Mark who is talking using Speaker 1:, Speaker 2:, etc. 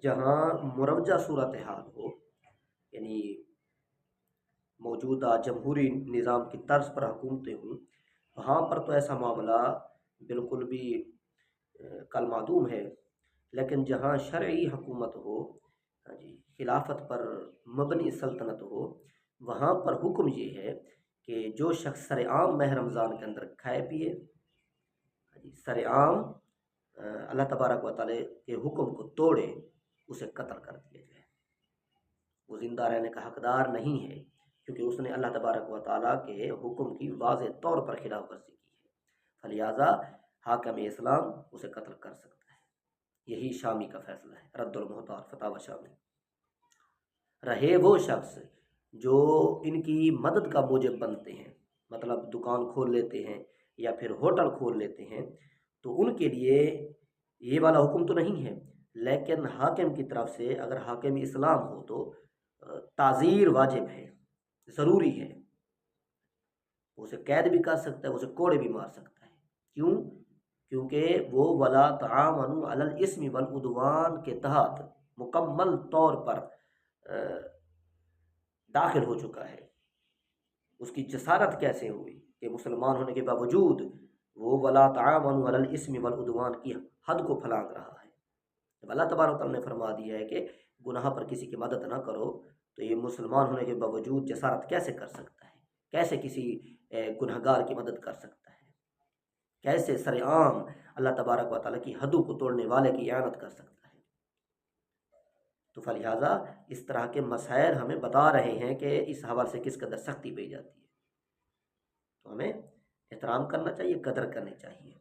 Speaker 1: جہاں مروجہ صورتحال ہو، یعنی موجودہ جمہوری نظام کی طرز پر حکومتیں ہوں، وہاں پر تو ایسا معاملہ بالکل بھی کل معدوم ہے۔ لیکن جہاں شرعی حکومت ہو، ہاں جی، خلافت پر مبنی سلطنت ہو، وہاں پر حکم یہ ہے کہ جو شخص سر عام ماہ رمضان کے اندر کھائے پیے، ہاں جی، سر عام اللہ تبارک و تعالی کے حکم کو توڑے، اسے قتل کر دیا جائے۔ وہ زندہ رہنے کا حقدار نہیں ہے، کیونکہ اس نے اللہ تبارک و تعالیٰ کے حکم کی واضح طور پر خلاف ورزی کی ہے، فلہذا حاکم اسلام اسے قتل کر سکتا ہے۔ یہی شامی کا فیصلہ ہے، رد المحتار فتاوی شامی۔ رہے وہ شخص جو ان کی مدد کا موجب بنتے ہیں، مطلب دکان کھول لیتے ہیں یا پھر ہوٹل کھول لیتے ہیں، تو ان کے لیے یہ والا حکم تو نہیں ہے، لیکن حاکم کی طرف سے اگر حاکم اسلام ہو تو تعزیر واجب ہے، ضروری ہے۔ وہ اسے قید بھی کر سکتا ہے، اسے کوڑے بھی مار سکتا ہے۔ کیوں؟ کیونکہ وہ ولا تعاونوا علی الاسم والعدوان کے تحت مکمل طور پر داخل ہو چکا ہے۔ اس کی جسارت کیسے ہوئی کہ مسلمان ہونے کے باوجود وہ ولا تعاونوا علی الاسم والعدوان کی حد کو پھلانگ رہا ہے۔ جب اللہ تبارک و تعالیٰ نے فرما دیا ہے کہ گناہ پر کسی کی مدد نہ کرو، تو یہ مسلمان ہونے کے باوجود جسارت کیسے کر سکتا ہے؟ کیسے کسی گنہگار کی مدد کر سکتا ہے؟ کیسے سر عام اللہ تبارک و تعالیٰ کی حدوں کو توڑنے والے کی اعانت کر سکتا ہے؟ تو فلہذا اس طرح کے مسائل ہمیں بتا رہے ہیں کہ اس حوالے سے کس قدر سختی پی جاتی ہے، تو ہمیں احترام کرنا چاہیے، قدر کرنی چاہیے۔